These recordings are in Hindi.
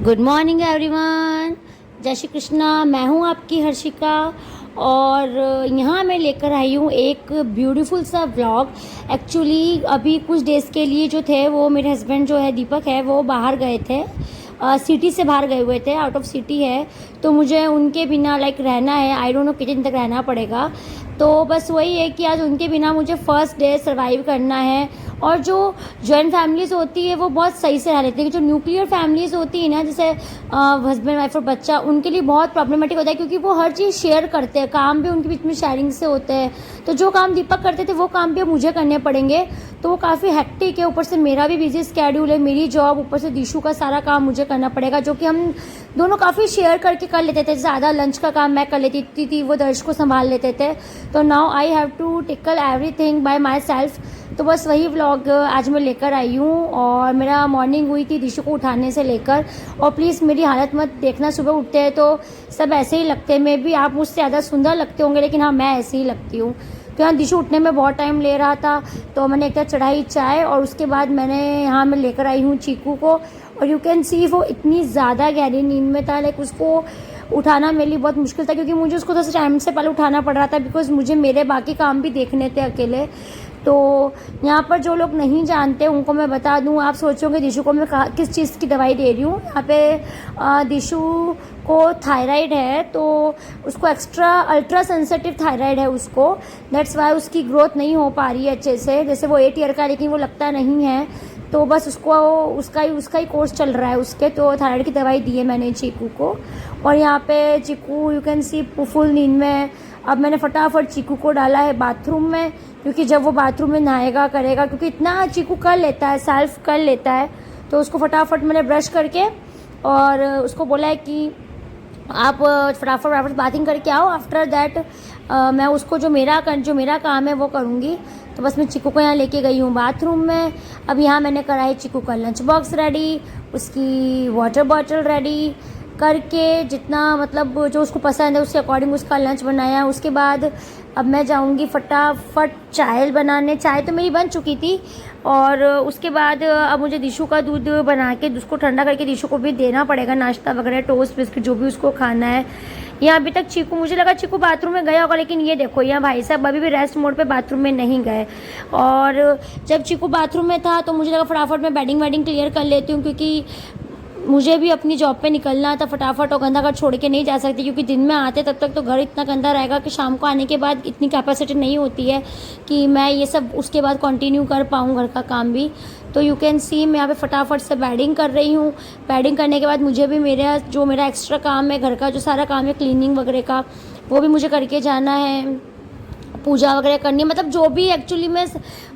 Good morning everyone. जय श्री कृष्णा। मैं हूँ आपकी हर्षिका और यहाँ मैं लेकर आई हूँ एक ब्यूटीफुल सा व्लॉग। एक्चुअली अभी कुछ डेज़ के लिए जो थे वो मेरे हस्बैंड जो है दीपक है वो बाहर गए थे, सिटी से बाहर गए हुए थे, आउट ऑफ सिटी है। तो मुझे उनके बिना रहना है। आई डोंट नो कितने दिन तक रहना पड़ेगा। तो बस वही है कि आज उनके बिना मुझे फ़र्स्ट डे सर्वाइव करना है। और जो जॉइंट फैमिलीज़ होती है वो बहुत सही से रह लेती है। जो न्यूक्लियर फैमिलीज़ होती है ना, जैसे हस्बैंड वाइफ और बच्चा, उनके लिए बहुत प्रॉब्लमेटिक होता है क्योंकि वो हर चीज़ शेयर करते हैं, काम भी उनके बीच में शेयरिंग से होते हैं। तो जो काम दीपक करते थे वो काम भी अब मुझे करने पड़ेंगे। तो वो काफ़ी हेक्टिक है। ऊपर से मेरा भी बिजी स्केड्यूल है, मेरी जॉब, ऊपर से दिशु का सारा काम मुझे करना पड़ेगा, जो कि हम दोनों काफ़ी शेयर करके कर लेते थे। ज़्यादा लंच का काम मैं कर लेती थी, वो दर्श को संभाल लेते थे। तो now I have to tackle everything by myself. तो बस वही व्लॉग आज मैं लेकर आई हूँ। और मेरा मॉर्निंग हुई थी दिशु को उठाने से लेकर। और प्लीज़ मेरी हालत मत देखना, सुबह उठते हैं तो सब ऐसे ही लगते हैं। मे भी आप मुझसे ज़्यादा सुंदर लगते होंगे, लेकिन हाँ, मैं ऐसे ही लगती हूँ। तो यहाँ दिशु उठने में बहुत टाइम ले रहा था, तो मैंने एक तरह चढ़ाई चाय और उसके बाद मैंने यहाँ मैं लेकर आई हूँ चीकू को। और यू कैन सी वो इतनी ज़्यादा गहरी नींद में था, उसको उठाना मेरे लिए बहुत मुश्किल था क्योंकि मुझे उसको 10 टाइम से पहले उठाना पड़ रहा था, बिकॉज मुझे मेरे बाकी काम भी देखने थे अकेले। तो यहाँ पर जो लोग नहीं जानते उनको मैं बता दूँ, आप सोचोगे दिशु को मैं किस चीज़ की दवाई दे रही हूँ। यहाँ पे दिशु को थायराइड है, तो उसको अल्ट्रा सेंसिटिव थायराइड है उसको। दैट्स वाई उसकी ग्रोथ नहीं हो पा रही है अच्छे से। जैसे वो 8 ईयर का है लेकिन वो लगता नहीं है। तो बस उसको उसका ही कोर्स चल रहा है उसके। तो थायराइड की दवाई दी है मैंने चीकू को। और यहाँ पे चीकू यू कैन सी फुल नींद में। अब मैंने फटाफट चीकू को डाला है बाथरूम में, क्योंकि जब वो बाथरूम में नहाएगा करेगा, क्योंकि इतना चीकू कर लेता है, सेल्फ कर लेता है। तो उसको फटाफट मैंने ब्रश करके और उसको बोला है कि आप फटाफट बाथिंग करके आओ। आफ्टर दैट मैं उसको जो मेरा काम है वो करूँगी। तो बस मैं चिकू को यहाँ लेके गई हूँ बाथरूम में। अब यहाँ मैंने करा है चिकू का लंच बॉक्स रेडी, उसकी वाटर बॉटल रेडी करके, जितना जो उसको पसंद है उसके अकॉर्डिंग उसका लंच बनाया। उसके बाद अब मैं जाऊंगी फटाफट चाय बनाने। चाय तो मेरी बन चुकी थी। और उसके बाद अब मुझे दिशु का दूध बना के उसको ठंडा करके दिशु को भी देना पड़ेगा, नाश्ता वगैरह, टोस्ट बिस्किट जो भी उसको खाना है। यहाँ अभी तक मुझे लगा चीकू बाथरूम में गया होगा, लेकिन ये देखो यहाँ भाई साहब अभी भी रेस्ट मोड पे बाथरूम में नहीं गए। और जब चीकू बाथरूम में था तो मुझे लगा फटाफट मैं बेडिंग क्लियर कर लेती हूँ, क्योंकि मुझे भी अपनी जॉब पे निकलना था फटाफट। और गंदा घर छोड़ के नहीं जा सकती, क्योंकि दिन में आते तब तक तो घर इतना गंदा रहेगा कि शाम को आने के बाद इतनी कैपेसिटी नहीं होती है कि मैं ये सब उसके बाद कंटिन्यू कर पाऊँ घर का काम भी। तो यू कैन सी मैं यहाँ पे फटाफट से बेडिंग कर रही हूँ। बेडिंग करने के बाद मुझे भी मेरा एक्स्ट्रा काम है, घर का जो सारा काम है क्लीनिंग वगैरह का, वो भी मुझे करके जाना है। पूजा वगैरह करनी है, जो भी एक्चुअली में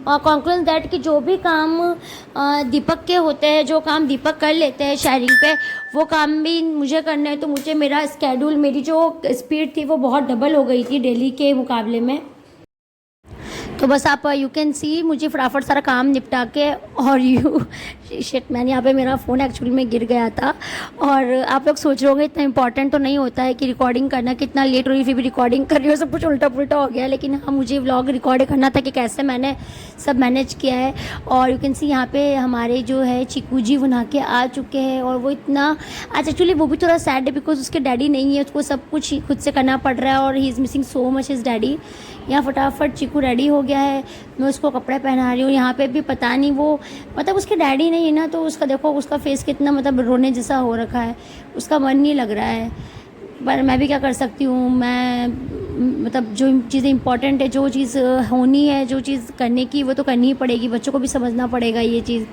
कॉन्क्लूजन दैट कि जो भी काम दीपक के होते हैं, जो काम दीपक कर लेते हैं शेयरिंग पे, वो काम भी मुझे करना है। तो मुझे मेरा स्केड्यूल, मेरी जो स्पीड थी वो बहुत डबल हो गई थी डेली के मुकाबले में। तो बस आप यू कैन सी मुझे फटाफट सारा काम निपटा के और शिट मैंने यहाँ पे मेरा फ़ोन एक्चुअली में गिर गया था। और आप लोग सोच रहे होंगे इतना इंपॉर्टेंट तो नहीं होता है कि रिकॉर्डिंग करना, कितना लेट हो रही, फिर भी रिकॉर्डिंग कर रही हो, सब कुछ उल्टा पुल्टा हो गया। लेकिन हाँ, मुझे व्लॉग रिकॉर्ड करना था कि कैसे मैंने सब मैनेज किया है। और यू कैन सी यहाँ पे हमारे जो है चीकू जी वो नहा के आ चुके हैं। और वो इतना आज एक्चुअली वो भी थोड़ा सैड है बिकॉज उसके डैडी नहीं है, उसको सब कुछ खुद से करना पड़ रहा है और he is missing so much his daddy. यहाँ फटाफट चीकू रेडी हो गया है, मैं उसको कपड़े पहना रही हूँ। यहाँ पे भी पता नहीं वो उसके डैडी नहीं है ना, तो उसका देखो उसका फेस कितना रोने जैसा हो रखा है, उसका मन नहीं लग रहा है। पर मैं भी क्या कर सकती हूँ, मैं जो चीज़ें इंपॉर्टेंट है, जो चीज़ होनी है, जो चीज़ करने की, वो तो करनी ही पड़ेगी। बच्चों को भी समझना पड़ेगा ये चीज़।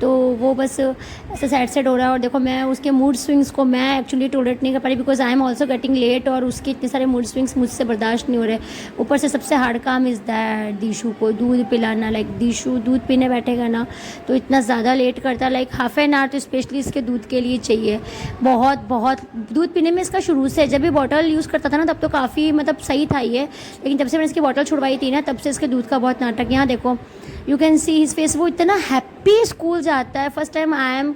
तो वो बस ऐसे साइड हो रहा है। और देखो मैं उसके मूड स्विंग्स को मैं एक्चुअली टॉलरेट नहीं कर पा रही, because I am also getting late. और उसके इतने सारे मूड स्विंग्स मुझसे बर्दाश्त नहीं हो रहे। ऊपर से सबसे हार्ड काम इज़ दैट दिशु को दूध पिलाना। दिशु दूध पीने बैठेगा ना तो इतना ज़्यादा लेट करता है, हाफ एन आवर तो स्पेशली इसके दूध के लिए चाहिए। बहुत दूध पीने में इसका शुरू से, जब भी बॉटल यूज़ करता था ना तब तो काफ़ी सही था ये, लेकिन जब से मैंने इसकी बॉटल छुड़वाई थी ना तब से इसके दूध का बहुत नाटक। यहाँ देखो you can see his face, वो इतना हैप्पी स्कूल जाता है। First time I am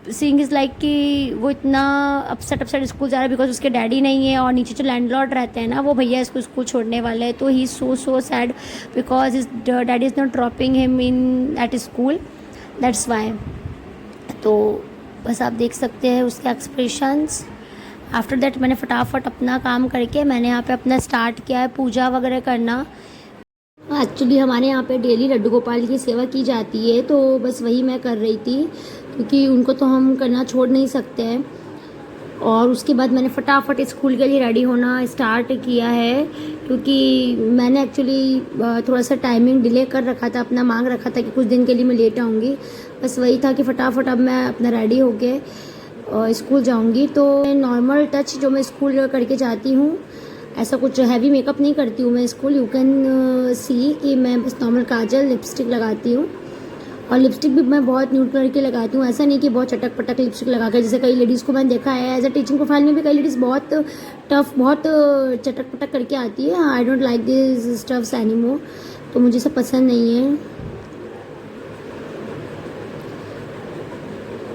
seeing is कि वो इतना अपसेट स्कूल जा रहा है बिकॉज उसके डैडी नहीं है। और नीचे जो लैंडलॉर्ड रहते हैं ना वो भैया इसको स्कूल छोड़ने वाले हैं। तो he is so sad because his daddy is not dropping him in at school, that's why. तो बस आप देख सकते हैं उसके एक्सप्रेशंस। आफ्टर दैट मैंने फटाफट अपना काम करके मैंने यहाँ पे अपना स्टार्ट किया है पूजा वगैरह करना। एक्चुअली हमारे यहाँ पे डेली लड्डू गोपाल की सेवा की जाती है, तो बस वही मैं कर रही थी क्योंकि उनको तो हम करना छोड़ नहीं सकते हैं। और उसके बाद मैंने फटाफट स्कूल के लिए रेडी होना स्टार्ट किया है क्योंकि मैंने एक्चुअली थोड़ा सा टाइमिंग डिले कर रखा था, अपना मांग रखा था कि कुछ दिन के लिए मैं लेट आऊँगी। बस वही था कि फटाफट अब मैं अपना रेडी होके स्कूल जाऊँगी। तो नॉर्मल टच जो मैं स्कूल करके जाती हूँ, ऐसा कुछ हैवी मेकअप नहीं करती हूँ मैं स्कूल। यू कैन सी कि मैं बस नॉर्मल काजल लिपस्टिक लगाती हूँ, और लिपस्टिक भी मैं बहुत न्यूड कलर की लगाती हूँ। ऐसा नहीं कि बहुत चटक पटक लिपस्टिक लगा कर, जैसे कई लेडीज़ को मैंने देखा है एज अ टीचिंग प्रोफाइल में भी कई लेडीज़ बहुत टफ बहुत चटक पटक करके आती है। I don't like this stuffs anymore, तो मुझे सब पसंद नहीं है।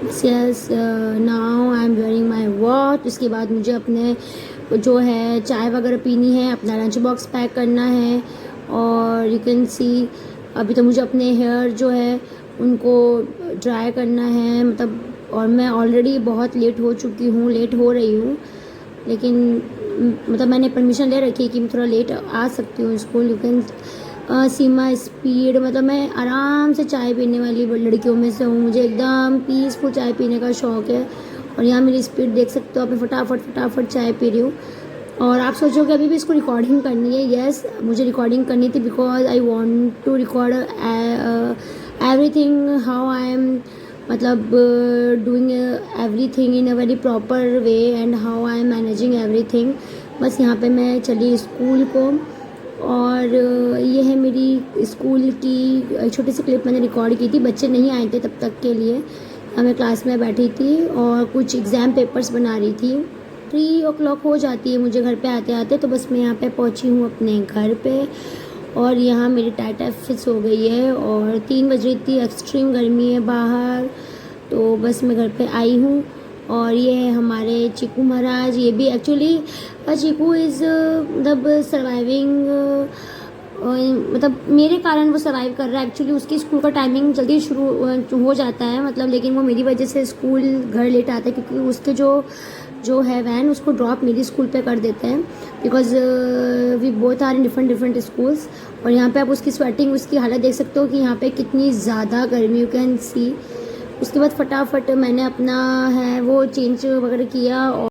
Yes, now I am wearing my watch. उसके बाद मुझे अपने जो है चाय वगैरह पीनी है, अपना लंच बॉक्स पैक करना है। और यू कैन सी अभी तो मुझे अपने हेयर जो है उनको ड्राई करना है, मतलब। और मैं ऑलरेडी बहुत लेट हो चुकी हूँ, लेट हो रही हूँ, लेकिन मतलब मैंने परमिशन ले रखी है कि मैं थोड़ा लेट आ सकती हूँ school. You can Seema speed, मतलब मैं आराम से चाय पीने वाली लड़कियों में से हूँ। मुझे एकदम पीसफुल चाय पीने का शौक़ है। और यहाँ मेरी स्पीड देख सकते हो आप, मैं फटाफट चाय पी रही हूँ। और आप सोचोगे अभी भी इसको रिकॉर्डिंग करनी है। यस, मुझे रिकॉर्डिंग करनी थी because I want to record everything how I am, मतलब doing everything in a very proper way and how I am managing everything. बस यहाँ पे मैं चली स्कूल को, और ये है मेरी स्कूल की छोटी सी क्लिप मैंने रिकॉर्ड की थी। बच्चे नहीं आए थे तब तक के लिए, मैं क्लास में बैठी थी और कुछ एग्ज़ाम पेपर्स बना रही थी। 3 o'clock हो जाती है मुझे घर पे आते आते, तो बस मैं यहाँ पे पहुँची हूँ अपने घर पे। और यहाँ मेरी टाटा फिक्स हो गई है और 3 बज रही थी, एक्सट्रीम गर्मी है बाहर, तो बस मैं घर पे आई हूँ। और ये है हमारे चीकू महाराज। ये भी एक्चुअली चीकू इज़ मतलब सर्वाइविंग, मतलब मेरे कारण वो सर्वाइव कर रहा है। एक्चुअली उसकी स्कूल का टाइमिंग जल्दी शुरू हो जाता है, मतलब, लेकिन वो मेरी वजह से स्कूल घर लेट आता है क्योंकि उसके जो है वैन उसको ड्रॉप मेरी स्कूल पे कर देते हैं, because we both are in different schools. और यहाँ पे आप उसकी स्वेटिंग, उसकी हालत देख सकते हो कि यहाँ पे कितनी ज़्यादा गर्मी, यू कैन सी। उसके बाद फटाफट मैंने अपना है वो चेंज वगैरह किया, और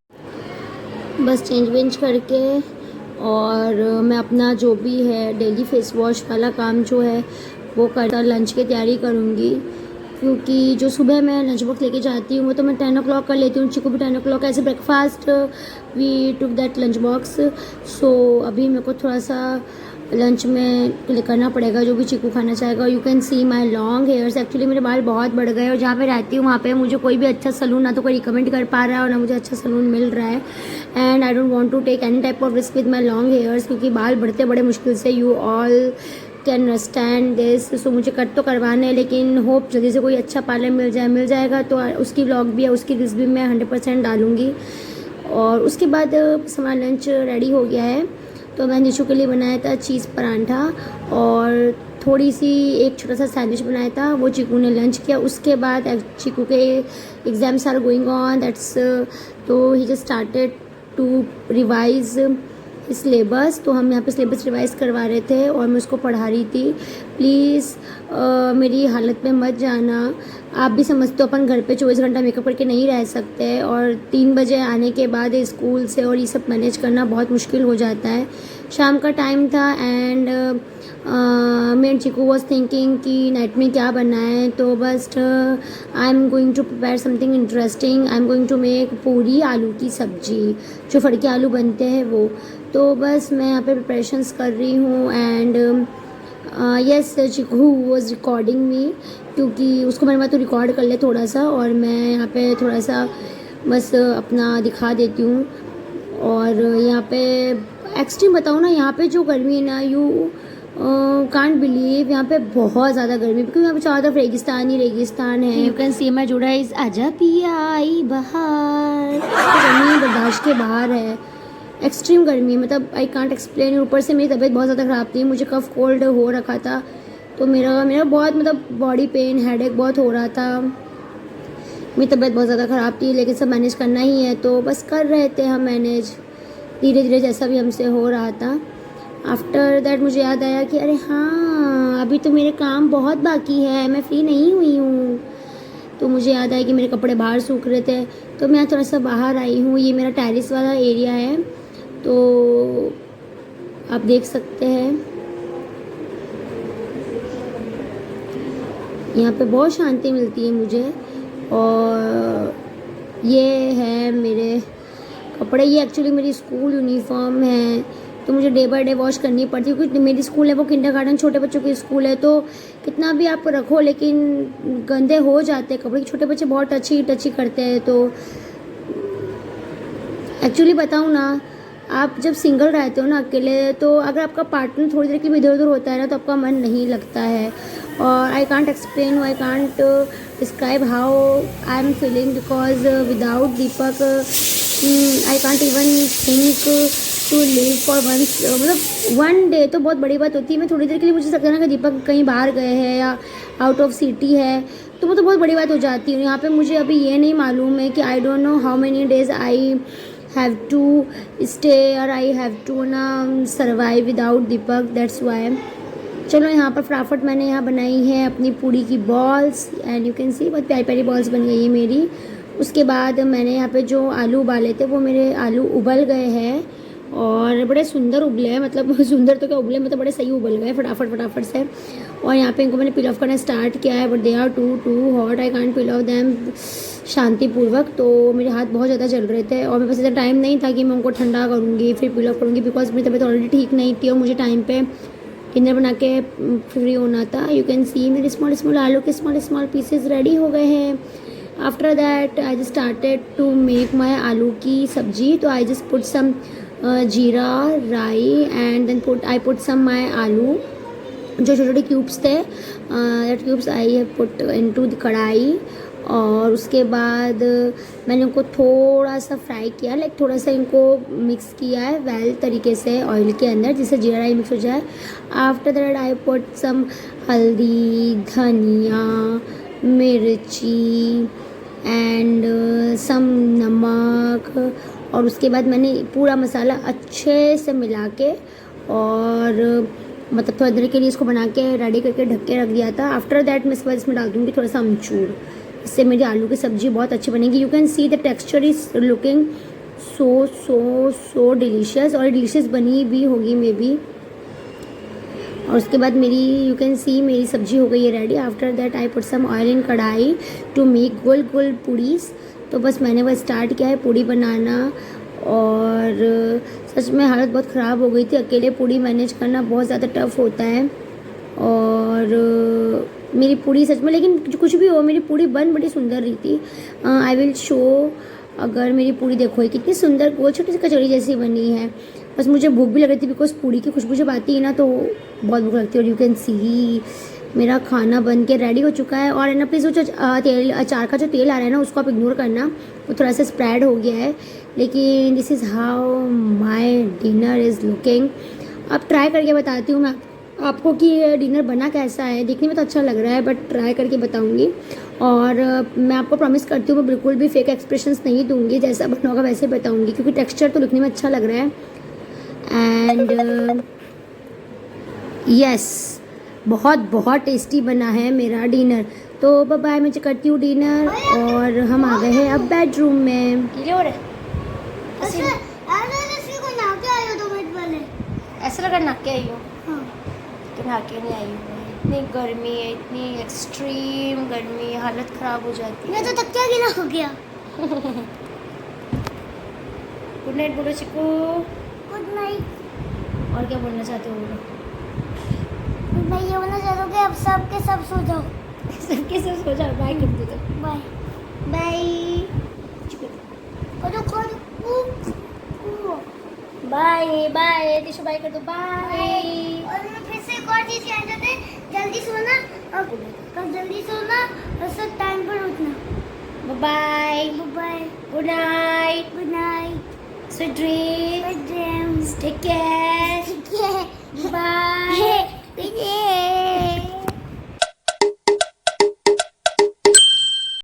बस चेंज वेंज करके और मैं अपना जो भी है डेली फेस वॉश वाला काम जो है वो कर लंच की तैयारी करूँगी, क्योंकि जो सुबह मैं लंच बॉक्स लेके जाती हूँ वो तो मैं 10 o'clock कर लेती हूँ। चिकू भी 10 o'clock ऐसे breakfast we took that lunch box. So अभी मेरे को थोड़ा सा लंच में करना पड़ेगा जो भी चिकू खाना चाहेगा। You can see my long hairs. Actually मेरे बाल बहुत बढ़ गए और जहाँ पे रहती हूँ वहाँ पे मुझे कोई भी अच्छा सलून ना तो कोई रिकमेंड कर पा रहा है और ना मुझे अच्छा सलून मिल रहा है। And I don't want to take any type of risk with my long hairs, क्योंकि बाल बढ़ते बड़े मुश्किल से, you all can understand this. So मुझे कट तो करवाना है, लेकिन होप जल्दी से कोई अच्छा पार्लर मिल जाएगा तो उसकी व्लॉग भी है, उसकी रिस्क भी मैं 100% डालूँगी। और उसके बाद हमारा लंच रेडी हो गया है, तो मैंने निशु के लिए बनाया था चीज़ परांठा और थोड़ी सी एक छोटा सा सैंडविच बनाया था, वो चीकू ने लंच किया। उसके बाद चीकू के exams are going on, that's तो he just started to revise syllabus. तो हम यहाँ पे सिलेबस रिवाइज करवा रहे थे और मैं उसको पढ़ा रही थी। प्लीज़ मेरी हालत में मत जाना, आप भी समझते हो अपन घर पे 24 घंटा मेकअप करके नहीं रह सकते, और 3 बजे आने के बाद स्कूल से और ये सब मैनेज करना बहुत मुश्किल हो जाता है। शाम का टाइम था एंड मैं एंड चिकू वॉज थिंकिंग कि नाइट में क्या बनाए, तो बस I am going to prepare something interesting. I am going to make puri aloo की सब्जी, जो फड़के आलू बनते हैं वो। तो बस मैं यहाँ पे प्रिपरेशंस कर रही हूँ and yes Chiku was recording me, क्योंकि उसको मैंने तो रिकॉर्ड कर ले थोड़ा सा, और मैं यहाँ पे थोड़ा सा बस अपना दिखा देती हूँ। और यहाँ पे एक्सट्रीम बताऊँ ना, यहाँ पे जो गर्मी है ना, यू कांट बिलीव, यहाँ पे बहुत ज़्यादा गर्मी, क्योंकि यहाँ पे चारों तरफ रेगिस्तान ही रेगिस्तान है। यू कैन सी माई जुड़ा इस आजा पिया आई बाहर, गर्मी बर्दाश्त के बाहर है, एक्सट्रीम गर्मी है, मतलब आई कांट एक्सप्लेन। ऊपर से मेरी तबीयत बहुत ज़्यादा ख़राब थी, मुझे कफ कोल्ड हो रखा था, तो मेरा बहुत मतलब बॉडी पेन हेडेक बहुत हो रहा था। मेरी तबीयत बहुत ज़्यादा ख़राब थी, लेकिन सब मैनेज करना ही है तो बस कर रहे थे हम मैनेज धीरे धीरे जैसा भी हमसे हो रहा था। आफ्टर दैट मुझे याद आया कि अरे हाँ, अभी तो मेरे काम बहुत बाकी है, मैं फ्री नहीं हुई हूँ। तो मुझे याद आया कि मेरे कपड़े बाहर सूख रहे थे, तो मैं थोड़ा सा बाहर आई हूँ। ये मेरा टेरेस वाला एरिया है, तो आप देख सकते हैं यहाँ पे बहुत शांति मिलती है मुझे। और ये है मेरे कपड़े, ये एक्चुअली मेरी स्कूल यूनिफॉर्म है, तो मुझे डे बाय डे वॉश करनी पड़ती है क्योंकि मेरी स्कूल है वो किंडरगार्टन छोटे बच्चों की स्कूल है, तो कितना भी आप रखो लेकिन गंदे हो जाते हैं कपड़े। छोटे बच्चे बहुत टची करते हैं। तो एक्चुअली बताऊँ ना, आप जब सिंगल रहते हो ना अकेले, तो अगर आपका पार्टनर थोड़ी देर के भी इधर उधर होता है ना तो आपका मन नहीं लगता है। और I can't explain, I can't describe how I am feeling, because without Deepak I can't even think to live for once, मतलब वन डे तो बहुत बड़ी बात होती है। मैं थोड़ी देर के लिए मुझे लगता है ना कि दीपक कहीं बाहर गए हैं या आउट ऑफ सिटी है, तो वो तो बहुत बड़ी बात हो जाती है। यहाँ पे मुझे अभी ये नहीं मालूम है कि I don't know how many days I have to stay or I have to ना survive without Deepak, that's why। चलो यहाँ पर फटाफट मैंने यहाँ बनाई है अपनी पूड़ी की balls, and you can see बहुत प्यारी प्यारी बॉल्स बन गई है मेरी। उसके बाद मैंने यहाँ पे जो आलू उबाले थे वो मेरे आलू उबल गए हैं और बड़े सुंदर उबले हैं, मतलब सुंदर तो क्या उबले, मतलब बड़े सही उबल गए फटाफट से। और यहाँ पे इनको मैंने पिल ऑफ करना स्टार्ट किया है, but they are too hot, I can't peel off them शांतिपूर्वक। तो मेरे हाथ बहुत ज़्यादा जल रहे थे और मेरे पास इतना टाइम नहीं था कि मैं उनको ठंडा करूँगी फिर पिल ऑफ करूँगी, बिकॉज मेरी तबीयत ऑलरेडी ठीक नहीं थी और मुझे टाइम पे डिनर बना के फ्री होना था। यू कैन सी मेरे स्मॉल आलू के स्मॉल पीसेज रेडी हो गए हैं। After that I just started to make my आलू की सब्जी। तो I just put some jeera rai and then I put some my aloo, जो छोटे छोटे क्यूब्स थे, that cubes I have put into the kadhai. और उसके बाद मैंने उनको थोड़ा सा फ्राई किया, लाइक थोड़ा सा इनको मिक्स किया है वेल तरीके से ऑयल के अंदर, जिससे जीरा राई मिक्स हो जाए। After that I put some haldi, dhania, मिर्ची एंड सम नमक। और उसके बाद मैंने पूरा मसाला अच्छे से मिला के और मतलब थोड़ी देर के लिए इसको बना के रेडी करके ढक के रख दिया था। आफ्टर दैट मैं इसके बाद इसमें डाल दूँगी थोड़ा सा अमचूर, इससे मेरी आलू की सब्ज़ी बहुत अच्छी बनेगी। You can see the texture is looking so delicious, और डिलीशियस बनी भी होगी मे बी। और उसके बाद मेरी यू कैन सी मेरी सब्ज़ी हो गई है ready. After that I put some oil in kadhai to make गोल पूड़ीज। तो बस मैंने वो स्टार्ट किया है पूड़ी बनाना, और सच में हालत बहुत ख़राब हो गई थी। अकेले पूड़ी मैनेज करना बहुत ज़्यादा टफ होता है। और मेरी पूड़ी सच में, लेकिन कुछ भी हो, मेरी पूड़ी बन बड़ी सुंदर रही थी। आई विल शो, अगर मेरी पूड़ी देखो कितनी सुंदर गोल छोटी सी कचौड़ी जैसी बनी है। बस मुझे भूख भी लग रही थी, बिकॉज पूड़ी की खुशबू जब आती है ना तो बहुत भूख लगती है। और यू कैन सी मेरा खाना बन के रेडी हो चुका है। और है ना प्लीज़ वो तेल, अचार का जो तेल आ रहा है ना उसको आप इग्नोर करना, वो थोड़ा सा स्प्रेड हो गया है। लेकिन this is how my dinner is looking. अब ट्राई करके बताती हूँ मैं आपको कि डिनर बना कैसा है। देखने में तो अच्छा लग रहा है, बट ट्राई करके बताऊँगी। और मैं आपको प्रॉमिस करती हूँ मैं बिल्कुल भी फेक एक्सप्रेशंस नहीं दूँगी, जैसा बना होगा वैसे बताऊँगी, क्योंकि टेक्सचर तो दिखने में अच्छा लग रहा है। एंड यस, बहुत टेस्टी बना है मेरा डिनर। तो बाय, मैं करती हूँ डिनर और हम आ गए हैं अब बेडरूम में। ऐसा लगा नहा के आई हूँ, तो नहा के नहीं आई हूँ। इतनी गर्मी है, इतनी एक्सट्रीम गर्मी, हालत ख़राब हो जाती है। मैं तो तकिया गीला हो गया। गुड नाइट बोलो चिकू। Good night. और क्या बोलना चाहते हो? मैं ये बोलना चाहता हूँ कि अब सब के सब सो जाओ। सबके सब सो जाओ। बाय कर दो। तो बाय बाय। बाय दिशु, बाय कर दो। बाय। और मैं फिर से एक और चीज़ कहना चाहते हैं, जल्दी सोना और जल्दी सोना और सब टाइम पर उठना। Bye. Bye. Good night. Good night. Sweet dreams. Dreams. Take care.